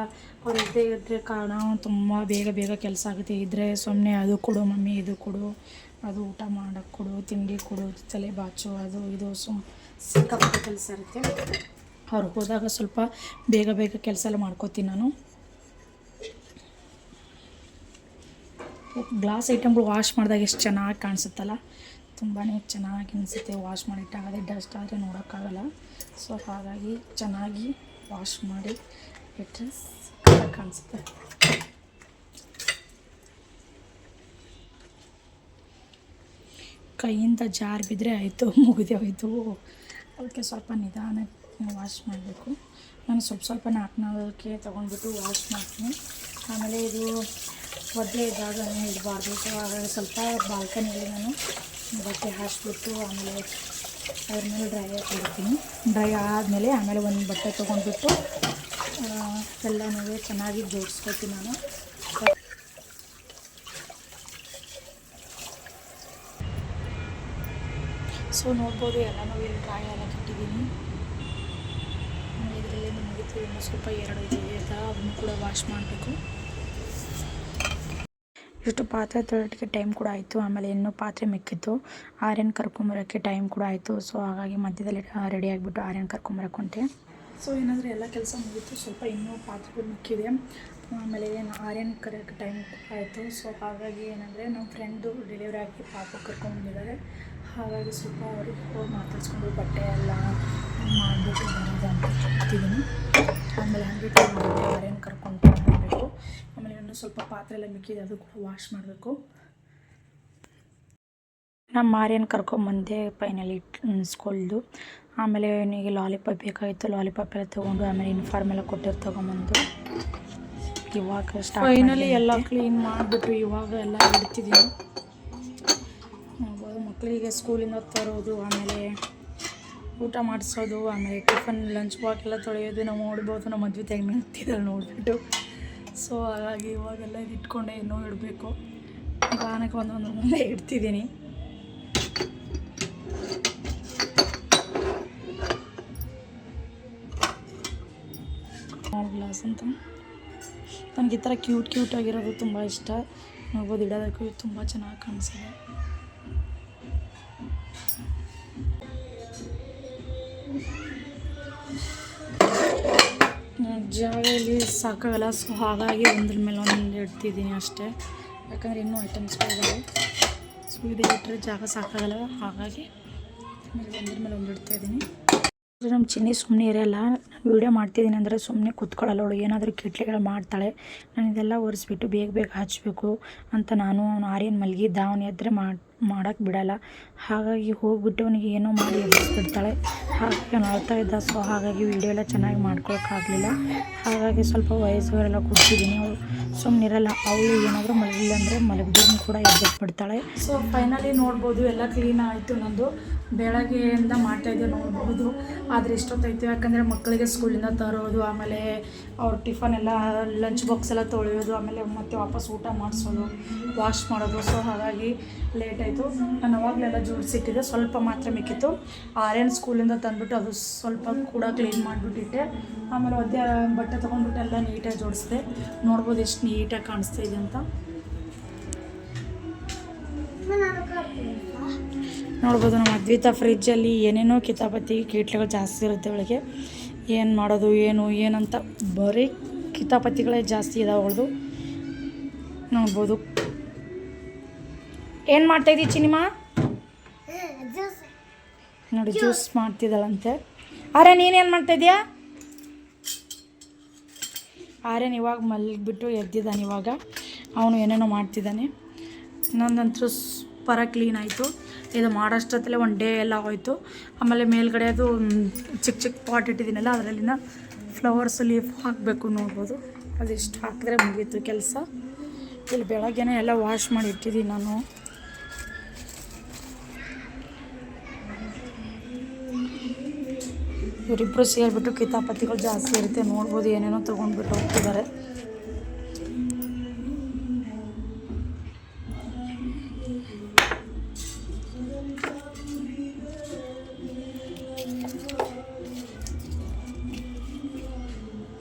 ಅವ್ರು ಇದ್ದರೆ ಕಾರಣ ತುಂಬ ಬೇಗ ಕೆಲಸ ಆಗುತ್ತೆ. ಇದ್ದರೆ ಸುಮ್ಮನೆ ಅದು ಕೊಡು ಮಮ್ಮಿ, ಇದು ಕೊಡು, ಅದು ಊಟ ಮಾಡೋಕ್ಕೆ ಕೊಡು, ತಿಂಡಿ ಕೊಡು, ತಲೆ ಬಾಚು, ಅದು ಇದು ಸಿಕ್ಕಾಪಟ್ಟೆ ಕೆಲಸ ಇರುತ್ತೆ. ಅವ್ರು ಹೋದಾಗ ಸ್ವಲ್ಪ ಬೇಗ ಕೆಲಸ ಎಲ್ಲ ಮಾಡ್ಕೋತೀನಿ ನಾನು. ಗ್ಲಾಸ್ ಐಟಮ್ಗಳು ವಾಶ್ ಮಾಡಿದಾಗ ಎಷ್ಟು ಚೆನ್ನಾಗಿ ಕಾಣಿಸುತ್ತಲ್ಲ, ತುಂಬಾ ಚೆನ್ನಾಗಿ ಅನಿಸುತ್ತೆ. ವಾಶ್ ಮಾಡಿಟ್ಟಾಗದೆ ಡಸ್ಟ್ ಆದರೆ ನೋಡೋಕ್ಕಾಗಲ್ಲ. ಸೊ ಹಾಗಾಗಿ ಚೆನ್ನಾಗಿ ವಾಶ್ ಮಾಡಿ ಇಟ್ಟರೆ ಕಾಣಿಸುತ್ತೆ. ಕೈಯಿಂದ ಜಾರು ಬಿದ್ದರೆ ಆಯಿತು, ಮುಗಿದೇ ಹೋಯಿತು. ಅದಕ್ಕೆ ಸ್ವಲ್ಪ ನಿಧಾನಕ್ಕೆ ವಾಶ್ ಮಾಡಬೇಕು. ನಾನು ಸ್ವಲ್ಪ ನಾಲ್ಕನಾಳಕ್ಕೆ ತೊಗೊಂಡ್ಬಿಟ್ಟು ವಾಶ್ ಮಾಡ್ತೀನಿ. ಆಮೇಲೆ ಇದು ಒದ್ದೆ ಇದ್ದಾಗ ಇಡಬಾರ್ದು. ಸೊ ಹಾಗಾಗಿ ಸ್ವಲ್ಪ ಬಾಲ್ಕನಿಯಲ್ಲಿ ನಾನು ಬಟ್ಟೆ ಹಾಕಿಬಿಟ್ಟು ಆಮೇಲೆ ಅದ್ರ ಮೇಲೆ ಡ್ರೈ ಹಾಕಿಬಿಡ್ತೀನಿ. ಡ್ರೈ ಆದಮೇಲೆ ಆಮೇಲೆ ಒಂದು ಬಟ್ಟೆ ತೊಗೊಂಡ್ಬಿಟ್ಟು ಎಲ್ಲನೂ ಚೆನ್ನಾಗಿ ಜೋಡಿಸ್ಕೊತೀನಿ ನಾನು. ಸೊ ನೋಡ್ಬೋದು ಎಲ್ಲನೂ ಇಲ್ಲಿ ಡ್ರೈ ಎಲ್ಲ ಕಟ್ಟಿದ್ದೀನಿ. ಇದರಲ್ಲಿ ಮುಗಿತು, ಇನ್ನೂ ಸ್ವಲ್ಪ 2 ಇದೆ, ಅದನ್ನು ಕೂಡ ವಾಶ್ ಮಾಡಬೇಕು. ಇಷ್ಟು ಪಾತ್ರೆ ತೊಳೆಯೋಕ್ಕೆ ಟೈಮ್ ಕೂಡ ಆಯಿತು. ಆಮೇಲೆ ಇನ್ನೂ ಪಾತ್ರೆ ಮಿಕ್ಕಿತ್ತು, ಆರ್ಯನ್ ಕರ್ಕೊಂಬರೋಕ್ಕೆ ಟೈಮ್ ಕೂಡ ಆಯಿತು. ಸೊ ಹಾಗಾಗಿ ಮಧ್ಯದಲ್ಲಿ ರೆಡಿ ಆಗಿಬಿಟ್ಟು ಆರ್ಯನ್ ಕರ್ಕೊಂಬರಕ್ಕೆ. ಸೊ ಏನಾದರೂ ಎಲ್ಲ ಕೆಲಸ ಮುಗೀತು, ಸ್ವಲ್ಪ ಇನ್ನೂ ಪಾತ್ರೆಗಳು ಮಿಕ್ಕಿದೆ. ಆಮೇಲೆ ಆರ್ಯನ್ ಕರೆಯೋಕ್ಕೆ ಟೈಮ್ ಆಯಿತು. ಸೊ ಹಾಗಾಗಿ ಏನಂದರೆ ನಮ್ಮ ಫ್ರೆಂಡು ಡೆಲಿವರಿ ಆಗಿ ಪಾಪ ಕರ್ಕೊಂಡ್ಬಂದಿದ್ದಾರೆ. ಹಾಗಾಗಿ ಸ್ವಲ್ಪ ಅವ್ರಿಗೆ ಹೋಗಿ ಮಾತಾಡ್ಸ್ಕೊಂಡು ಬಟ್ಟೆ ಎಲ್ಲ ಮಾಡಿಬಿಟ್ಟು ಬರೋದು ಅಂತ ಹೇಳ್ತಿದ್ದೀನಿ. ಆಮೇಲೆ ಹಾಗೆ ಆರ್ಯನ್ ಕರ್ಕೊಂಡು ಬರಬೇಕು. ಆಮೇಲೆ ಇನ್ನೂ ಸ್ವಲ್ಪ ಪಾತ್ರೆ ಎಲ್ಲ ಮಿಕ್ಕಿದೆ, ಅದು ಕೂಡ ವಾಶ್ ಮಾಡಬೇಕು. ನಮ್ಮ ಆರ್ಯನ್ ಕರ್ಕೊಂಬಂದೆ ಫೈನಲಿ ಸ್ಕೂಲ್ದು. ಆಮೇಲೆ ಅವನಿಗೆ ಲಾಲಿಪಾಪ್ ಬೇಕಾಗಿತ್ತು, ಲಾಲಿಪಾಪ್ ಎಲ್ಲ ತೊಗೊಂಡು ಆಮೇಲೆ ಯೂನಿಫಾರ್ಮ್ ಎಲ್ಲ ಕೊಟ್ಟಿರು ತೊಗೊಂಬಂದು ಇವಾಗ ಫೈನಲಿ ಎಲ್ಲ ಕ್ಲೀನ್ ಮಾಡಿಬಿಟ್ಟು ಇವಾಗ ಎಲ್ಲ ಇಡ್ತಿದ್ದೀನಿ. ಮಕ್ಕಳಿಗೆ ಸ್ಕೂಲಿಂದ ತರೋದು, ಆಮೇಲೆ ಊಟ ಮಾಡಿಸೋದು, ಆಮೇಲೆ ಟಿಫನ್ ಲಂಚ್ ಬಾಕ್ಸ್ ಎಲ್ಲ ತೊಳೆಯೋದು ನಾವು ನೋಡ್ಬೋದು. ನಮ್ಮ ಮದುವೆ ತೆಗೆದು ನಿಂತಿದ್ದಾಳೆ ನೋಡಿಬಿಟ್ಟು. ಸೊ ಹಾಗಾಗಿ ಇವಾಗೆಲ್ಲ ಇದು ಇಟ್ಕೊಂಡೆ ಇನ್ನೂ ಇಡಬೇಕು. ನಿಧಾನಕ್ಕೆ ಒಂದೊಂದೇ ಇಡ್ತಿದ್ದೀನಿ. ಸ್ಮಾಲ್ ಗ್ಲಾಸ್ ಅಂತ ನನಗೆ ಈ ಥರ ಕ್ಯೂಟಾಗಿರೋದು ತುಂಬ ಇಷ್ಟ. ನೋಡ್ಬೋದು, ಇಡೋದಕ್ಕೂ ತುಂಬ ಚೆನ್ನಾಗಿ ಕಾಣಿಸಿದೆ. ಜಾಗದಲ್ಲಿ ಸಾಕಾಗಲ್ಲ. ಸೊ ಹಾಗಾಗಿ ಒಂದ್ರ ಮೇಲೆ ಒಂದು ಇಡ್ತಿದ್ದೀನಿ ಅಷ್ಟೇ, ಯಾಕಂದರೆ ಇನ್ನೂ ಐಟಮ್ಸ್ಗಳಿದ್ದಾವೆ. ಸೊ ಇದು ಇಟ್ಟರೆ ಜಾಗ ಸಾಕಾಗಲ್ಲ, ಹಾಗಾಗಿ ಒಂದ್ರ ಮೇಲೆ ಒಂದು ಇಡ್ತಾಯಿದ್ದೀನಿ. ನಮ್ಮ ಚಿನ್ನಿ ಸುಮ್ಮನೆ ಇರೋಲ್ಲ, ವೀಡಿಯೋ ಮಾಡ್ತಿದ್ದೀನಿ ಅಂದರೆ ಸುಮ್ಮನೆ ಕೂತ್ಕೊಳ್ಳಲ್ಲ ಅವಳು. ಏನಾದರೂ ಕಿಟ್ಲೆಗಳು ಮಾಡ್ತಾಳೆ. ನಾನು ಇದೆಲ್ಲ ಒರೆಸ್ಬಿಟ್ಟು ಬೇಗ ಹಚ್ಚಬೇಕು ಅಂತ ನಾನು ಆರ್ಯನ್ ಮಲಗಿದ್ದ, ಅವನು ಎದ್ದರೆ ಮಾಡೋಕ್ಕೆ ಬಿಡಲ್ಲ. ಹಾಗಾಗಿ ಹೋಗ್ಬಿಟ್ಟು ಅವನಿಗೆ ಏನೋ ಮಾಡಿ ಎಬ್ಬಿಸ್ಬಿಡ್ತಾಳೆ. ಹಾಗಾಗಿ ಅವ್ನು ಅಳ್ತಾ ಇದ್ದ. ಸೊ ಹಾಗಾಗಿ ವೀಡಿಯೋ ಎಲ್ಲ ಚೆನ್ನಾಗಿ ಮಾಡ್ಕೊಳಕ್ಕಾಗಲಿಲ್ಲ. ಹಾಗಾಗಿ ಸ್ವಲ್ಪ ವಯಸ್ಸವರೆಲ್ಲ ಕೂತಿದ್ದೀನಿ. ಅವಳು ಸುಮ್ಮನಿರಲ್ಲ. ಅವಳು ಏನಾದರೂ ಮಲಗಿಲ್ಲ ಅಂದರೆ ಮಲಗಿದ್ರು ಕೂಡ ಎಬ್ಬಿಸ್ಬಿಡ್ತಾಳೆ. ಸೊ ಫೈನಲಿ ನೋಡ್ಬೋದು ಎಲ್ಲ ಕ್ಲೀನ್ ಆಯಿತು. ನಂದು ಬೆಳಗ್ಗೆಯಿಂದ ಮಾಡ್ತಾಯಿದ್ದೆ ನೋಡ್ಬೋದು. ಆದರೆ ಎಷ್ಟೊತ್ತಾಯಿತು, ಯಾಕಂದರೆ ಮಕ್ಕಳಿಗೆ ಸ್ಕೂಲಿಂದ ತರೋದು, ಆಮೇಲೆ ಅವ್ರ ಟಿಫನ್ ಎಲ್ಲ ಲಂಚ್ ಬಾಕ್ಸ್ ಎಲ್ಲ ತೊಳೆಯೋದು, ಆಮೇಲೆ ಮತ್ತೆ ವಾಪಸ್ ಊಟ ಮಾಡಿಸೋದು, ವಾಶ್ ಮಾಡೋದು. ಸೊ ಹಾಗಾಗಿ ಲೇಟ್ ಆಯಿತು. ನಾನು ಅವಾಗಲೆಲ್ಲ ಜೋಡಿಸಿಟ್ಟಿದ್ದೆ, ಸ್ವಲ್ಪ ಮಾತ್ರ ಮಿಕ್ಕಿತ್ತು. ಆರ್ಯನ್ ಸ್ಕೂಲಿಂದ ತಂದುಬಿಟ್ಟು ಅದು ಸ್ವಲ್ಪ ಕೂಡ ಕ್ಲೀನ್ ಮಾಡಿಬಿಟ್ಟಿಟ್ಟೆ. ಆಮೇಲೆ ಒದ್ದೆ ಬಟ್ಟೆ ತೊಗೊಂಡ್ಬಿಟ್ಟು ಎಲ್ಲ ನೀಟಾಗಿ ಜೋಡಿಸಿದೆ. ನೋಡ್ಬೋದು ಎಷ್ಟು ನೀಟಾಗಿ ಕಾಣಿಸ್ತಾ ಇದೆ ಅಂತ. ನೋಡ್ಬೋದು ನಮ್ಮ ಅದ್ವಿತಾ ಫ್ರಿಜ್ಜಲ್ಲಿ ಏನೇನೋ ಕಿತಾಪತಿ ಕೀಟ್ಲೆಗಳು ಜಾಸ್ತಿ ಇರುತ್ತೆ. ಅವಳಿಗೆ ಏನು ಮಾಡೋದು ಏನಂತ ಬರೀ ಕಿತಾಪತಿಗಳೇ ಜಾಸ್ತಿ ಇದಾವೆ ಅವಳದು. ನೋಡ್ಬೋದು. ಏನು ಮಾಡ್ತಾಯಿದ್ದೀವಿ ಚಿನಿಮಾ? ನೋಡಿ ಜ್ಯೂಸ್ ಮಾಡ್ತಿದ್ದಾಳಂತೆ. ಆರ್ಯನ್ ನೀನೇನು ಮಾಡ್ತಾಯಿದ್ಯಾ? ಆರ್ಯನ್ ಇವಾಗ ಮಲಗಿಬಿಟ್ಟು ಎದ್ದಿದ್ದಾನೆ. ಇವಾಗ ಅವನು ಏನೇನೋ ಮಾಡ್ತಿದ್ದಾನೆ. ನಂದಂತೂ ಪರ ಕ್ಲೀನ್ ಆಯಿತು. ಇದು ಮಾಡೋಷ್ಟೊತ್ತಲ್ಲೇ ಒನ್ ಡೇ ಎಲ್ಲ ಹೋಯಿತು. ಆಮೇಲೆ ಮೇಲ್ಗಡೆ ಅದು ಚಿಕ್ಕ ಚಿಕ್ಕ ಪಾಟ್ ಇಟ್ಟಿದ್ದೀನಲ್ಲ, ಅದರಲ್ಲಿನ ಫ್ಲವರ್ಸ್ ಲೀಫ್ ಹಾಕಬೇಕು. ನೋಡ್ಬೋದು, ಅದಿಷ್ಟು ಹಾಕಿದ್ರೆ ಮುಗೀತು ಕೆಲಸ. ಇಲ್ಲಿ ಬೆಳಗ್ಗೆನೇ ಎಲ್ಲ ವಾಶ್ ಮಾಡಿ ಇಟ್ಟಿದ್ದೀನಿ ನಾನು. ಇವರಿಬ್ಬರು ಸೇರಿಬಿಟ್ಟು ಕಿತಾಪತಿಗಳು ಜಾಸ್ತಿ ಇರುತ್ತೆ. ನೋಡ್ಬೋದು ಏನೇನೋ ತೊಗೊಂಡ್ಬಿಟ್ಟು ಹೋಗ್ತಿದ್ದಾರೆ.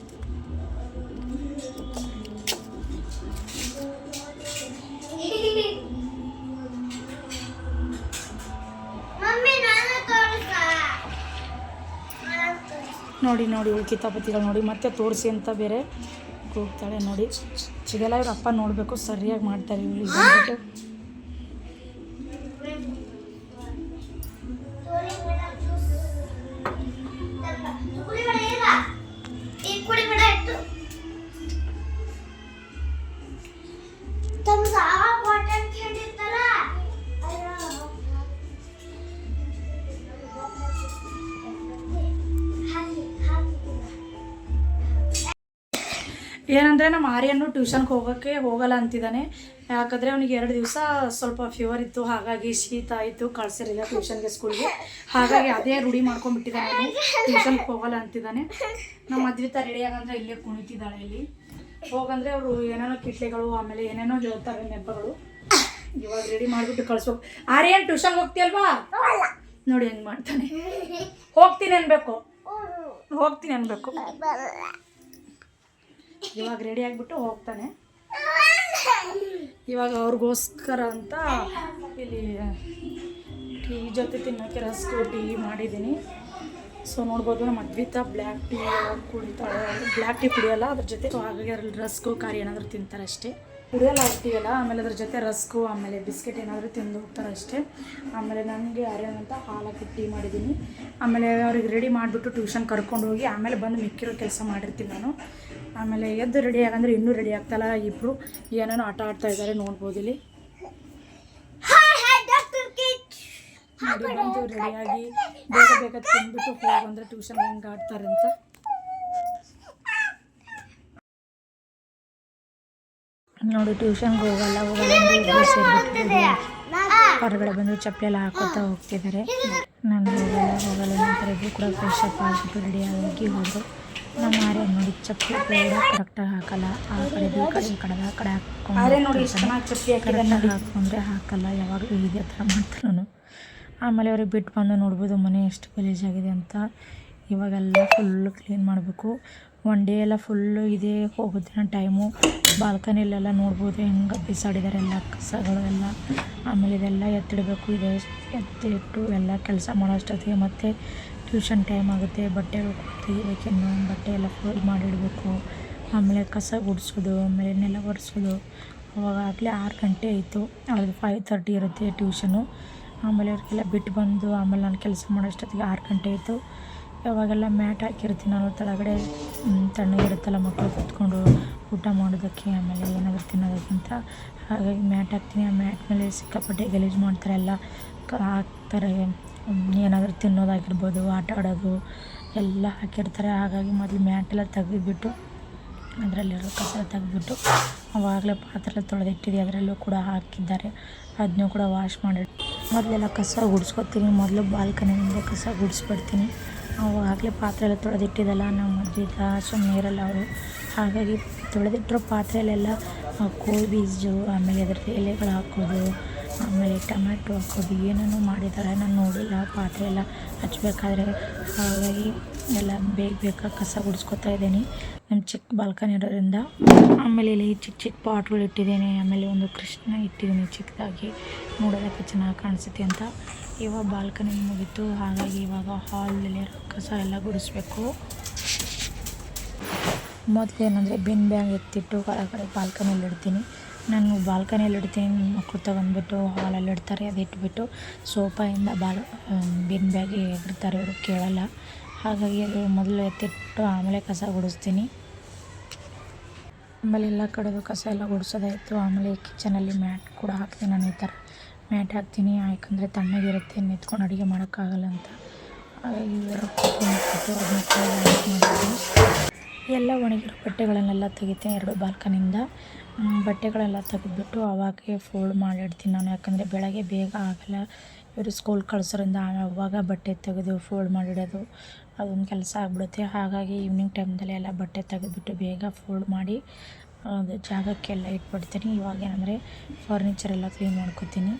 ನೋಡಿ ಇವಳು ಕಿತಾಪತಿಗಳು ನೋಡಿ ಮತ್ತೆ ತೋರಿಸಿ ಅಂತ ಬೇರೆ ಕೂಗ್ತಾಳೆ. ನೋಡಿ ಸಿಗಲ್ಲ. ಇವ್ರ ಅಪ್ಪ ನೋಡಬೇಕು, ಸರಿಯಾಗಿ ಮಾಡ್ತಾರೆ ಇವಳು. ಬಂದ್ಬಿಟ್ಟು ಏನಂದರೆ ನಮ್ಮ ಆರ್ಯನು ಟ್ಯೂಷನ್ಗೆ ಹೋಗಲ್ಲ ಅಂತಿದ್ದಾನೆ. ಯಾಕಂದರೆ ಅವನಿಗೆ 2 ದಿವಸ ಸ್ವಲ್ಪ ಫೀವರ್ ಇತ್ತು. ಹಾಗಾಗಿ ಶೀತ ಆಯಿತು, ಕಳಿಸಿರಲಿಲ್ಲ ಟ್ಯೂಷನ್ಗೆ, ಸ್ಕೂಲ್ಗೆ. ಹಾಗಾಗಿ ಅದೇ ರೂಢಿ ಮಾಡ್ಕೊಂಡ್ಬಿಟ್ಟಿದ್ದಾನೆ. ಅವನು ಟ್ಯೂಷನ್ಗೆ ಹೋಗಲ್ಲ ಅಂತಿದ್ದಾನೆ. ನಮ್ಮ ಅದ್ವಿತಾ ರೆಡಿ ಆಗಂದ್ರೆ ಇಲ್ಲೇ ಕುಣಿತಿದ್ದಾಳೆ. ಇಲ್ಲಿ ಹೋಗಂದರೆ ಅವರು ಏನೇನೋ ಕಿಟ್ಲೆಗಳು, ಆಮೇಲೆ ಏನೇನೋ ಹೇಳ್ತಾರೆ ನೆಬ್ಬಗಳು. ಇವಾಗ ರೆಡಿ ಮಾಡಿಬಿಟ್ಟು ಕಳಿಸ್ಬೇಕು. ಆರ್ಯನ್ ಟ್ಯೂಷನ್ಗೆ ಹೋಗ್ತೀಯಲ್ವಾ? ನೋಡಿ ಹೆಂಗೆ ಮಾಡ್ತಾನೆ. ಹೋಗ್ತೀನಿ ಅನ್ಬೇಕು. ಇವಾಗ ರೆಡಿ ಆಗಿಬಿಟ್ಟು ಹೋಗ್ತಾನೆ. ಇವಾಗ ಅವ್ರಿಗೋಸ್ಕರ ಅಂತ ಇಲ್ಲಿ ಟೀ ಜೊತೆ ತಿನ್ನೋಕ್ಕೆ ರಸ್ಕು ಟೀ ಮಾಡಿದ್ದೀನಿ. ಸೊ ನೋಡ್ಬೋದು ನಮ್ಮ ಅದ್ವಿತಾ ಬ್ಲ್ಯಾಕ್ ಟೀ ಕುಡಿತಾಳೆ. ಬ್ಲ್ಯಾಕ್ ಟೀ ಕುಡಿಯೋಲ್ಲ ಅದ್ರ ಜೊತೆ. ಸೊ ಹಾಗಾಗಿ ಅದ್ರಲ್ಲಿ ರಸ್ಕು ಖಾರಿ ಏನಾದರೂ ತಿಂತಾರೆ ಅಷ್ಟೇ. ಕುಡಿಯೋಲ್ಲ ಆಗ್ತೀವಲ್ಲ. ಆಮೇಲೆ ಅದ್ರ ಜೊತೆ ರಸ್ಕು, ಆಮೇಲೆ ಬಿಸ್ಕೆಟ್ ಏನಾದರೂ ತಿಂದು ಹೋಗ್ತಾರೆ ಅಷ್ಟೇ. ಆಮೇಲೆ ನನಗೆ ಆರ್ಯನ್ ಅಂತ ಹಾಲಾಕಿ ಟೀ ಮಾಡಿದ್ದೀನಿ. ಆಮೇಲೆ ಅವ್ರಿಗೆ ರೆಡಿ ಮಾಡಿಬಿಟ್ಟು ಟ್ಯೂಷನ್ ಕರ್ಕೊಂಡು ಹೋಗಿ ಆಮೇಲೆ ಬಂದು ಮಿಕ್ಕಿರೋ ಕೆಲಸ ಮಾಡಿರ್ತೀನಿ ನಾನು. ಆಮೇಲೆ ಎದ್ದು ರೆಡಿ ಆಗಂದ್ರೆ ಇನ್ನೂ ರೆಡಿ ಆಗ್ತಾಯಿಲ್ಲ. ಇಬ್ಬರು ಏನೇನೋ ಆಟ ಆಡ್ತಾ ಇದ್ದಾರೆ. ನೋಡ್ಬೋದು ಇಲ್ಲಿ. ನೋಡಿ ಬಂದು ರೆಡಿಯಾಗಿ ಬೇಗ ತಿಂದ್ಬಿಟ್ಟು ಹೋಗಂದ್ರೆ ಟ್ಯೂಷನ್ ಹೆಂಗೆ ಆಡ್ತಾರೆ ಅಂತ. ನೋಡಿ ಟ್ಯೂಷನ್ಗೆ ಹೋಗಲ್ಲ ಅಂದರೆ ಸೇರಿಬಿಟ್ಟು ಹೊರಗಡೆ ಬಂದು ಚಪ್ಪಲಿ ಎಲ್ಲ ಹಾಕೋತಾ ಹೋಗ್ತಿದ್ದಾರೆ. ನಾನು ಹೋಗಲ್ಲ ನಂತರ ಇಬ್ಬರು ಕೂಡ ಫ್ರೆಶ್ ಅಪ್ ಆಗಿಬಿಟ್ಟು ರೆಡಿಯಾಗಿ ಹೋದರು. ನಮ್ಮ ಆರ್ಯನ್ ನೋಡಿ ಚಪ್ಪಲಿ ಕೂಡ ಕರೆಕ್ಟಾಗಿ ಹಾಕಲ್ಲ. ಆ ಕಡೆ ಈ ಕಡೆ ಆ ಕಡೆ ಹಾಕೊಂಡ್ರೆ ಹಾಕಲ್ಲ. ಯಾವಾಗಲೂ ಇದೇ ಥರ ಮಾಡ್ತಾನು. ಆಮೇಲೆ ಅವ್ರಿಗೆ ಬಿಟ್ಟು ಬಂದು ನೋಡ್ಬೋದು ಮನೆ ಎಷ್ಟು ಗಲೀಜಾಗಿದೆ ಅಂತ. ಇವಾಗೆಲ್ಲ ಫುಲ್ಲು ಕ್ಲೀನ್ ಮಾಡಬೇಕು. ಒನ್ ಡೇ ಎಲ್ಲ ಫುಲ್ಲು ಇದೇ ಹೋಗುತ್ತೆ ಟೈಮು. ಬಾಲ್ಕನಿಲೆಲ್ಲ ನೋಡ್ಬೋದು ಹೆಂಗೆ ಬಿಸಾಡಿದ್ದಾರೆ ಎಲ್ಲ ಕಸಗಳು ಎಲ್ಲ. ಆಮೇಲೆ ಇದೆಲ್ಲ ಎತ್ತಿಡಬೇಕು. ಎತ್ತಿಟ್ಟು ಎಲ್ಲ ಕೆಲಸ ಮಾಡೋ ಅಷ್ಟೊತ್ತಿಗೆ ಮತ್ತೆ ಟ್ಯೂಷನ್ ಟೈಮ್ ಆಗುತ್ತೆ. ಬಟ್ಟೆಗಳು ತೆಗಿಬೇಕಿನ್ನು, ಬಟ್ಟೆ ಎಲ್ಲ ಫೋಲ್ಡ್ ಮಾಡಿಡಬೇಕು. ಆಮೇಲೆ ಕಸ ಗುಡಿಸೋದು, ಆಮೇಲೆ ನೆಲ ಒರೆಸೋದು. ಅವಾಗಲೇ 6 ಗಂಟೆ ಆಯಿತು. ಅವ್ರಿಗೆ 5:30 ಇರುತ್ತೆ ಟ್ಯೂಷನು. ಆಮೇಲೆ ಅವ್ರಿಗೆಲ್ಲ ಬಿಟ್ಟು ಬಂದು ಆಮೇಲೆ ನಾನು ಕೆಲಸ ಮಾಡೋಷ್ಟೊತ್ತಿಗೆ 6 ಗಂಟೆ ಆಯಿತು. ಯಾವಾಗೆಲ್ಲ ಮ್ಯಾಟ್ ಹಾಕಿರ್ತೀನಿ ನಾನು. ಕೆಳಗಡೆ ತಣ್ಣಗಿರುತ್ತಲ್ಲ, ಮಕ್ಕಳು ಕೂತ್ಕೊಂಡು ಊಟ ಮಾಡೋದಕ್ಕೆ ಆಮೇಲೆ ಏನಾದರೂ ತಿನ್ನೋದಕ್ಕಿಂತ. ಹಾಗಾಗಿ ಮ್ಯಾಟ್ ಹಾಕ್ತೀನಿ. ಆ ಮ್ಯಾಟ್ ಮೇಲೆ ಸಿಕ್ಕಾಪಟ್ಟೆ ಗಲೀಜು ಮಾಡ್ತಾರೆ, ಎಲ್ಲ ಹಾಕ್ತಾರೆ. ಏನಾದರೂ ತಿನ್ನೋದಾಗಿರ್ಬೋದು, ಆಟ ಆಡೋದು ಎಲ್ಲ ಹಾಕಿರ್ತಾರೆ. ಹಾಗಾಗಿ ಮೊದಲು ಮ್ಯಾಟೆಲ್ಲ ತೆಗೆದುಬಿಟ್ಟು ಅದರಲ್ಲಿರೋ ಕಸ ತೆಗೆದ್ಬಿಟ್ಟು ಆವಾಗಲೇ ಪಾತ್ರೆ ತೊಳೆದಿಟ್ಟಿದ್ದೆ ಅದರಲ್ಲೂ ಕೂಡ ಹಾಕಿದ್ದಾರೆ. ಅದನ್ನೂ ಕೂಡ ವಾಶ್ ಮಾಡಿ ಮೊದಲೆಲ್ಲ ಕಸ ಗುಡಿಸ್ಕೊತೀನಿ. ಮೊದಲು ಬಾಲ್ಕನಿಯಿಂದ ಕಸ ಗುಡಿಸ್ಬಿಡ್ತೀನಿ. ಆವಾಗಲೇ ಪಾತ್ರೆ ಎಲ್ಲ ತೊಳೆದಿಟ್ಟಿದ್ದಲ್ಲ ನಮ್ಮ ಅಜ್ಜಿದ ಸುಮ್ಮನೆ ಇರಲ್ಲ ಅವರು. ಹಾಗಾಗಿ ತೊಳೆದಿಟ್ಟಿರೋ ಪಾತ್ರೆಯಲ್ಲೆಲ್ಲ ಕೋಳಿ ಬೀಜ, ಆಮೇಲೆ ಅದರದ್ದು ಎಲೆಗಳು ಹಾಕೋದು, ಆಮೇಲೆ ಟೊಮ್ಯಾಟೊ ಹಾಕೋದು ಏನೇನೋ ಮಾಡಿದ್ದಾರೆ. ನಾನು ನೋಡಿಲ್ಲ ಪಾತ್ರೆ ಎಲ್ಲ ಹಚ್ಚಬೇಕಾದ್ರೆ. ಹಾಗಾಗಿ ಎಲ್ಲ ಬೇಗ ಕಸ ಗುಡಿಸ್ಕೊತಾ ಇದ್ದೀನಿ ನಮ್ಮ ಚಿಕ್ಕ ಬಾಲ್ಕನಿ ಇರೋದ್ರಿಂದ. ಆಮೇಲೆ ಇಲ್ಲಿ ಚಿಕ್ಕ ಚಿಕ್ಕ ಪಾಟ್ಗಳು ಇಟ್ಟಿದ್ದೀನಿ. ಆಮೇಲೆ ಒಂದು ಕೃಷ್ಣ ಇಟ್ಟಿದ್ದೀನಿ ಚಿಕ್ಕದಾಗಿ, ನೋಡೋದಕ್ಕೆ ಚೆನ್ನಾಗಿ ಕಾಣಿಸುತ್ತೆ ಅಂತ. ಇವಾಗ ಬಾಲ್ಕನಿ ಮುಗೀತು. ಹಾಗಾಗಿ ಇವಾಗ ಹಾಲಲ್ಲಿ ಕಸ ಎಲ್ಲ ಗುಡಿಸ್ಬೇಕು. ಮೊದಲೇನಂದರೆ ಬಿನ್ ಬ್ಯಾಗ್ ಎತ್ತಿಟ್ಟು ಹೊರಗಡೆ ಬಾಲ್ಕನಿಯಲ್ಲಿ ಇಡ್ತೀನಿ. ನಾನು ಬಾಲ್ಕನಿಯಲ್ಲಿ ಇಡ್ತೀನಿ, ಮಕ್ಕಳು ತಗೊಂಡ್ಬಿಟ್ಟು ಹಾಲಲ್ಲಿ ಇಡ್ತಾರೆ. ಅದು ಇಟ್ಬಿಟ್ಟು ಸೋಫಾಯಿಂದ ಬಿನ್ ಬ್ಯಾಗ್ ಎಗರ್ತಾರೆ, ಅವರು ಕೇಳಲ್ಲ. ಹಾಗಾಗಿ ಅದು ಮೊದಲು ಎತ್ತಿಟ್ಟು ಆಮೇಲೆ ಕಸ ಗುಡಿಸ್ತೀನಿ. ಆಮೇಲೆ ಎಲ್ಲ ಕಡೆದು ಕಸ ಎಲ್ಲ ಗುಡಿಸೋದಾಯಿತು. ಆಮೇಲೆ ಕಿಚನಲ್ಲಿ ಮ್ಯಾಟ್ ಕೂಡ ಹಾಕ್ತೀನಿ. ನಾನು ಈ ಥರ ಮ್ಯಾಟ್ ಹಾಕ್ತೀನಿ, ಯಾಕಂದರೆ ತಣ್ಣಗಿರುತ್ತೆ, ನಿಂತ್ಕೊಂಡು ಅಡುಗೆ ಮಾಡೋಕ್ಕಾಗಲ್ಲ ಅಂತ. ಹಾಗಾಗಿ ಎಲ್ಲ ಒಣಗಿರೋ ಬಟ್ಟೆಗಳನ್ನೆಲ್ಲ ತೆಗಿತೀನಿ 2 ಬಾಲ್ಕನಿಂದ. ಬಟ್ಟೆಗಳೆಲ್ಲ ತೆಗೆದ್ಬಿಟ್ಟು ಅವಾಗೆ ಫೋಲ್ಡ್ ಮಾಡಿಡ್ತೀನಿ ನಾನು, ಯಾಕಂದರೆ ಬೆಳಗ್ಗೆ ಬೇಗ ಆಗಲ್ಲ. ಇವರು ಸ್ಕೂಲ್ ಕಳಿಸೋದ್ರಿಂದ ಆವಾಗ ಬಟ್ಟೆ ತೆಗೆದು ಫೋಲ್ಡ್ ಮಾಡಿಡೋದು ಅದೊಂದು ಕೆಲಸ ಆಗಿಬಿಡುತ್ತೆ. ಹಾಗಾಗಿ ಈವ್ನಿಂಗ್ ಟೈಮ್ದಲ್ಲಿ ಎಲ್ಲ ಬಟ್ಟೆ ತೆಗೆದುಬಿಟ್ಟು ಬೇಗ ಫೋಲ್ಡ್ ಮಾಡಿ ಅದು ಜಾಗಕ್ಕೆಲ್ಲ ಇಟ್ಬಿಡ್ತೀನಿ. ಇವಾಗ ಏನಂದರೆ ಫರ್ನಿಚರೆಲ್ಲ ಕ್ಲೀನ್ ಮಾಡ್ಕೊತೀನಿ.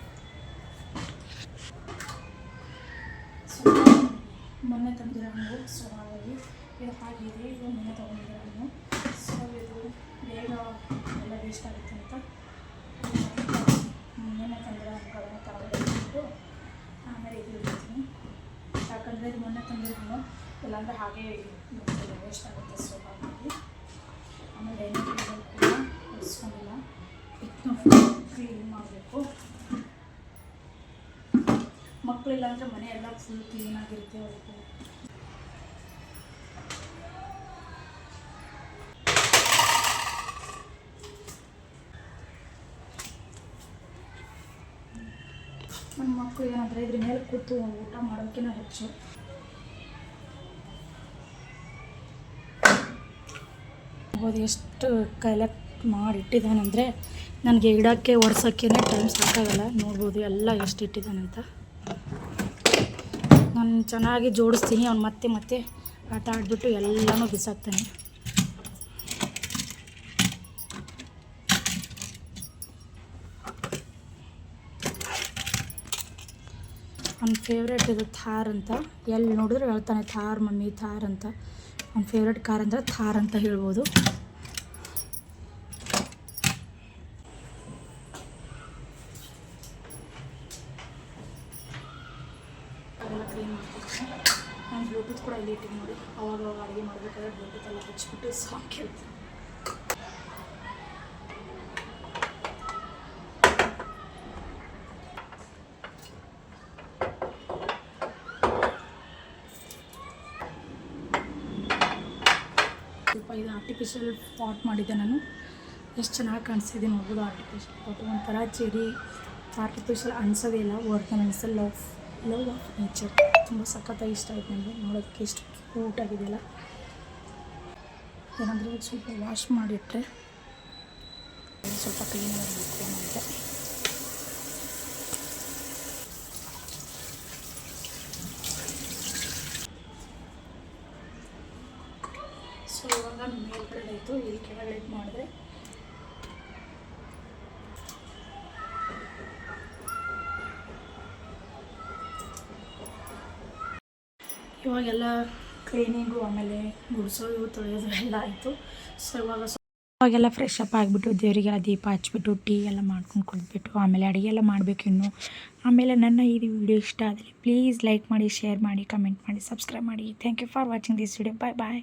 ಮೊನ್ನೆ ತಂದಿರೋ ಹಣ್ಣು, ಸೊ ಹಾಗಾಗಿ ಇದು ಹಾಗಿದೆ. ಇದು ಮೊನ್ನೆ ತೊಗೊಂಡಿರೋ ಹಣ್ಣು, ಸೊ ಇದು ಬೇಗ ಎಲ್ಲ ವೇಸ್ಟ್ ಆಗುತ್ತೆ ಅಂತ ಮೊನ್ನೆ ತಂದಿರೋ ಹಣ್ಣುಗಳನ್ನು ತಗೊಂಡು ಆಮೇಲೆ ಇದು ಇಡ್ತೀನಿ. ಯಾಕಂದರೆ ಇದು ಮೊನ್ನೆ ತಂದಿರೋ ಹಣ್ಣು ಇಲ್ಲಾಂದರೆ ಹಾಗೆ ವೇಸ್ಟ್ ಆಗುತ್ತೆ. ಸೊ ಹಾಗಾಗಿ ಆಮೇಲೆ ಡೈನಿಂಗ್ ಟೇಬಲ್ ಕೂಡ ಉಳಿಸ್ಕೊಂಡಿಲ್ಲ, ಇದನ್ನು ಕ್ಲೀನ್ ಮಾಡಬೇಕು. ಮಕ್ಕಳಿಲ್ಲ ಅಂದರೆ ಮನೆ ಎಲ್ಲ ಫುಲ್ ಕ್ಲೀನಾಗಿರುತ್ತೆ. ಅವರಿಗೆ ನನ್ನ ಮಕ್ಕಳು ಏನಂದರೆ ಇದ್ರ ಮೇಲೆ ಕೂತು ಊಟ ಮಾಡೋಕ್ಕಿಂತ ಹೆಚ್ಚು ಎಷ್ಟು ಕಲೆಕ್ಟ್ ಮಾಡಿಟ್ಟಿದ್ದಾನಂದರೆ ನನಗೆ ಇಡೋಕ್ಕೆ ಒರ್ಸೋಕ್ಕೇ ಟೈಮ್ ಸಾಕಾಗಲ್ಲ. ನೋಡ್ಬೋದು ಎಲ್ಲ ಎಷ್ಟು ಇಟ್ಟಿದ್ದಾನಂತ. ನಾನು ಚೆನ್ನಾಗಿ ಜೋಡಿಸ್ತೀನಿ, ಅವ್ನು ಮತ್ತೆ ಆಟ ಆಡಿಬಿಟ್ಟು ಎಲ್ಲನೂ ಬಿಸಾಕ್ತಾನೆ. ನನ್ನ ಫೇವ್ರೇಟ್ ಇದು ಥಾರ್ ಅಂತ. ಎಲ್ಲಿ ನೋಡಿದ್ರೆ ಹೇಳ್ತಾನೆ ಥಾರ್ ಮಮ್ಮಿ ಥಾರ್ ಅಂತ. ನನ್ನ ಫೇವ್ರೇಟ್ ಕಾರ್ ಅಂದರೆ ಥಾರ್ ಅಂತ ಹೇಳ್ಬೋದು. ಅದೆಲ್ಲ ಕ್ಲೀನ್ ಮಾಡ್ತೀನಿ. ನಾನು ಬ್ಲೂಟೂತ್ ಕೂಡ ಇಲ್ಲಿ ಇಟ್ಟಿದ್ದು ನೋಡಿ. ಅವಾಗ ಅಡುಗೆ ಮಾಡಬೇಕಾದ್ರೆ ಬ್ಲೂಟೂತ್ ಎಲ್ಲ ಹಚ್ಬಿಟ್ಟು ಸಾಂಗ್ ಕೇಳ್ತೀನಿ. ಇದು ಆರ್ಟಿಫಿಷಿಯಲ್ ಪಾಟ್ ಮಾಡಿದ್ದೆ ನಾನು. ಎಷ್ಟು ಚೆನ್ನಾಗಿ ಕಾಣಿಸ್ತಿದೆ ನೋಡ್ಬೋದು. ಆರ್ಟಿಫಿಷಿಯಲ್ ಪಾಟ್ ಒಂಥರ ಚೆರಿ ಆರ್ಟಿಫಿಷಿಯಲ್ ಅನಿಸೋದೇ ಇಲ್ಲ, ಒರಿಜಿನಲ್ ಅನಿಸೋ ಲವ್ ಆಫ್ ನೇಚರ್. ತುಂಬ ಸಖತ್ತಾಗಿ ಇಷ್ಟ ಆಯ್ತು ನನಗೆ. ನೋಡೋದಕ್ಕೆ ಎಷ್ಟು ಕ್ಯೂಟ್ ಆಗಿದೆಯಲ್ಲ. ಏನಂದರೆ ಸ್ವಲ್ಪ ವಾಶ್ ಮಾಡಿಟ್ರೆ ಸ್ವಲ್ಪ ಕ್ಲೀನ್ ಆಗಬೇಕು ಅನ್ನೋದು. ಸೊ ಇವಾಗ ಮೇಲ್ಗಡೆ ಆಯಿತು, ಇಲ್ಲಿ ಕೆಳಗಡೆ ಮಾಡಿದ್ರೆ ಇವಾಗೆಲ್ಲ ಕ್ಲೀನಿಂಗು ಆಮೇಲೆ ಗುಡಿಸೋದು ತೊಳೆಯೋದು ಎಲ್ಲ ಆಯಿತು. ಸೊ ಇವಾಗೆಲ್ಲ ಫ್ರೆಶ್ ಅಪ್ ಆಗಿಬಿಟ್ಟು ದೇವರಿಗೆಲ್ಲ ದೀಪ ಹಚ್ಬಿಟ್ಟು ಟೀ ಎಲ್ಲ ಮಾಡ್ಕೊಂಡು ಕುಡಿದ್ಬಿಟ್ಟು ಆಮೇಲೆ ಅಡುಗೆ ಎಲ್ಲ ಮಾಡಬೇಕು ಇನ್ನು. ಆಮೇಲೆ ನನ್ನ ಈ ವಿಡಿಯೋ ಇಷ್ಟ ಆದರೆ ಪ್ಲೀಸ್ ಲೈಕ್ ಮಾಡಿ, ಶೇರ್ ಮಾಡಿ, ಕಮೆಂಟ್ ಮಾಡಿ, ಸಬ್ಸ್ಕ್ರೈಬ್ ಮಾಡಿ. Thank you for watching this video. Bye bye.